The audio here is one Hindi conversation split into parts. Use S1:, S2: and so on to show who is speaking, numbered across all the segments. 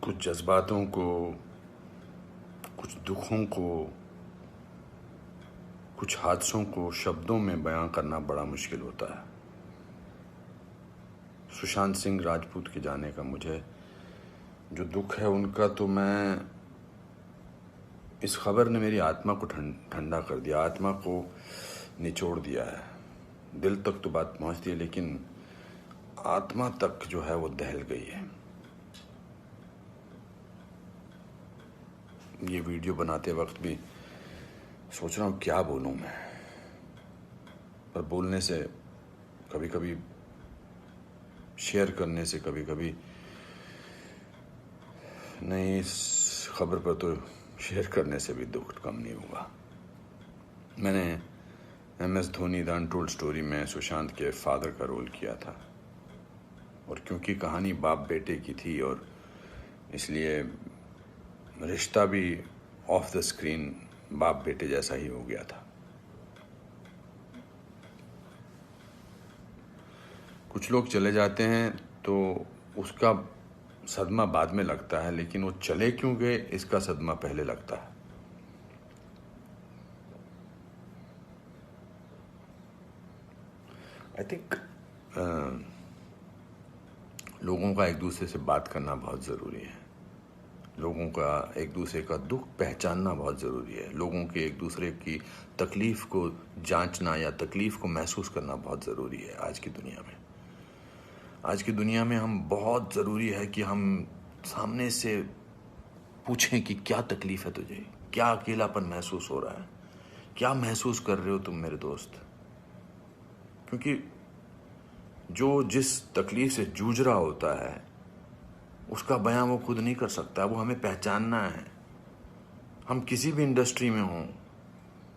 S1: कुछ जज्बातों को, कुछ दुखों को, कुछ हादसों को शब्दों में बयां करना बड़ा मुश्किल होता है। सुशांत सिंह राजपूत के जाने का मुझे जो दुख है उनका, तो मैं इस खबर ने मेरी आत्मा को ठंडा कर दिया, आत्मा को निचोड़ दिया है। दिल तक तो बात पहुंचती है, लेकिन आत्मा तक जो है वो दहल गई है। ये वीडियो बनाते वक्त भी सोच रहा हूँ क्या बोलूँ मैं, पर बोलने से कभी कभी, शेयर करने से कभी कभी नहीं, इस खबर पर तो शेयर करने से भी दुख कम नहीं होगा। मैंने MS Dhoni the untold story में सुशांत के फादर का रोल किया था, और क्योंकि कहानी बाप बेटे की थी और इसलिए रिश्ता भी ऑफ द स्क्रीन बाप बेटे जैसा ही हो गया था। कुछ लोग चले जाते हैं तो उसका सदमा बाद में लगता है, लेकिन वो चले क्यों गए इसका सदमा पहले लगता है। आई थिंक लोगों का एक दूसरे से बात करना बहुत ज़रूरी है। लोगों का एक दूसरे का दुख पहचानना बहुत ज़रूरी है। लोगों के एक दूसरे की तकलीफ़ को जांचना या तकलीफ़ को महसूस करना बहुत ज़रूरी है आज की दुनिया में। आज की दुनिया में हम बहुत ज़रूरी है कि हम सामने से पूछें कि क्या तकलीफ़ है तुझे, क्या अकेलापन महसूस हो रहा है, क्या महसूस कर रहे हो तुम मेरे दोस्त। क्योंकि जो जिस तकलीफ़ से जूझ रहा होता है उसका बयां वो खुद नहीं कर सकता, वो हमें पहचानना है। हम किसी भी इंडस्ट्री में हों,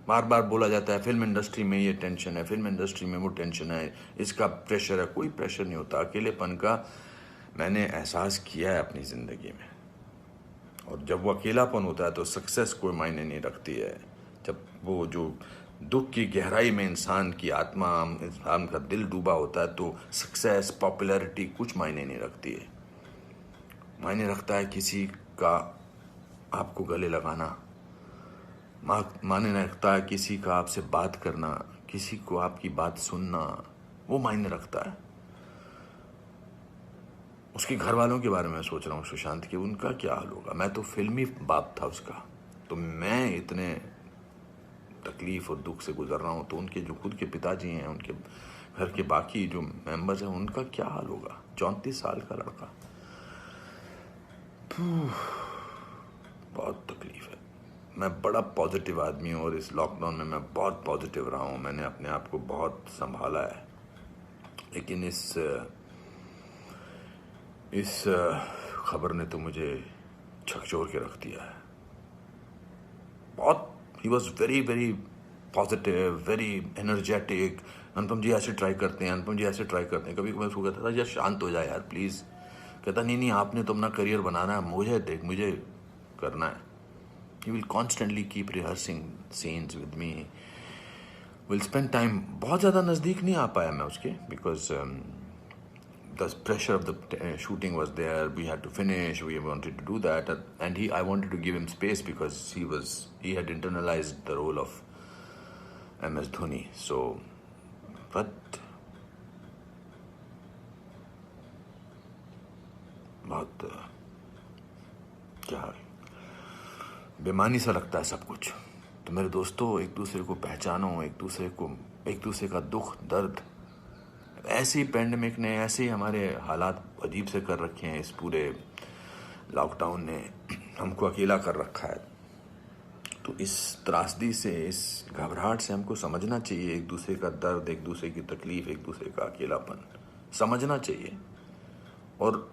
S1: बार बार बोला जाता है फिल्म इंडस्ट्री में ये टेंशन है, फिल्म इंडस्ट्री में वो टेंशन है, इसका प्रेशर है। कोई प्रेशर नहीं होता। अकेलेपन का मैंने एहसास किया है अपनी ज़िंदगी में, और जब वो अकेलापन होता है तो सक्सेस कोई मायने नहीं रखती है। जब वो जो दुख की गहराई में इंसान की आत्मा, इंसान का दिल डूबा होता है, तो सक्सेस, पॉपुलैरिटी कुछ मायने नहीं रखती है। मायने रखता है किसी का आपको गले लगाना, मायने रखता है किसी का आपसे बात करना, किसी को आपकी बात सुनना, वो मायने रखता है। उसके घर वालों के बारे में सोच रहा हूँ सुशांत के, उनका क्या हाल होगा। मैं तो फिल्मी बाप था उसका, तो मैं इतने तकलीफ और दुख से गुजर रहा हूँ, तो उनके जो खुद के पिताजी हैं, उनके घर के बाकी जो मेंबर्स हैं, उनका क्या हाल होगा। 34 साल का लड़का, बहुत तकलीफ है। मैं बड़ा पॉजिटिव आदमी हूँ, और इस लॉकडाउन में मैं बहुत पॉजिटिव रहा हूँ। मैंने अपने आप को बहुत संभाला है, लेकिन इस खबर ने तो मुझे झकझोर के रख दिया है। बहुत, he was very very positive, very energetic. Anupam ji ऐसे ट्राई करते हैं, अनुपम जी ऐसे ट्राई करते हैं। कभी कभी मैं उसको कहता था यार शांत हो जाए यार प्लीज़। कहता नहीं, आपने तो अपना करियर बनाना है, मुझे करना है। He will constantly keep rehearsing scenes with me. Will spend time. बहुत ज़्यादा नज़दीक नहीं आ पाया मैं उसके, because the pressure of the shooting was there. We had to finish. We wanted to do that, and I wanted to give him space because he had internalized the role of MS Dhoni. So, but बहुत क्या बेमानी सा लगता है सब कुछ। तो मेरे दोस्तों, एक दूसरे को पहचानो, एक दूसरे का दुख दर्द। ऐसे ही पैंडेमिक ने, ऐसे ही हमारे हालात अजीब से कर रखे हैं। इस पूरे लॉकडाउन ने हमको अकेला कर रखा है। तो इस त्रासदी से, इस घबराहट से हमको समझना चाहिए एक दूसरे का दर्द, एक दूसरे की तकलीफ, एक दूसरे का अकेलापन समझना चाहिए, और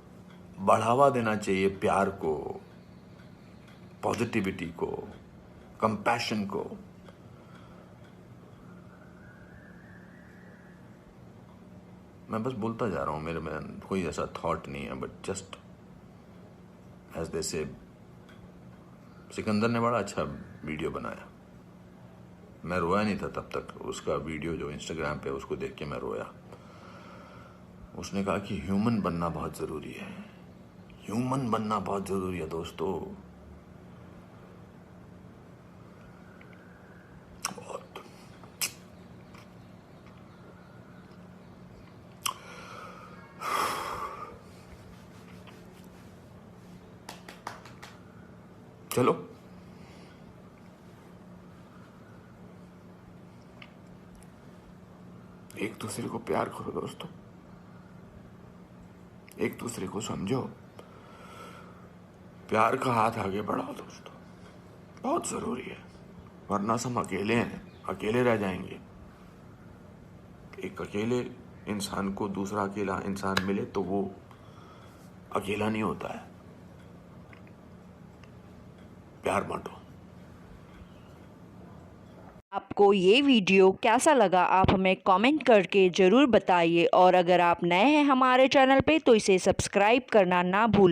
S1: बढ़ावा देना चाहिए प्यार को, पॉजिटिविटी को, कंपैशन को। मैं बस बोलता जा रहा हूँ, मेरे में कोई ऐसा थॉट नहीं है, बट जस्ट एज दे से। सिकंदर ने बड़ा अच्छा वीडियो बनाया, मैं रोया नहीं था तब तक। उसका वीडियो जो इंस्टाग्राम पे, उसको देख के मैं रोया। उसने कहा कि ह्यूमन बनना बहुत ज़रूरी है। ह्यूमन बनना बहुत जरूरी है दोस्तों। बहुत। चलो एक दूसरे को प्यार करो दोस्तों, एक दूसरे को समझो, प्यार का हाथ आगे बढ़ाओ दोस्तों, बहुत जरूरी है। वरना हम अकेले हैं, अकेले रह जाएंगे। एक अकेले इंसान को दूसरा अकेला इंसान मिले तो वो अकेला नहीं होता है। प्यार बांटो।
S2: आपको ये वीडियो कैसा लगा आप हमें कमेंट करके ज़रूर बताइए, और अगर आप नए हैं हमारे चैनल पे तो इसे सब्सक्राइब करना ना भूलें।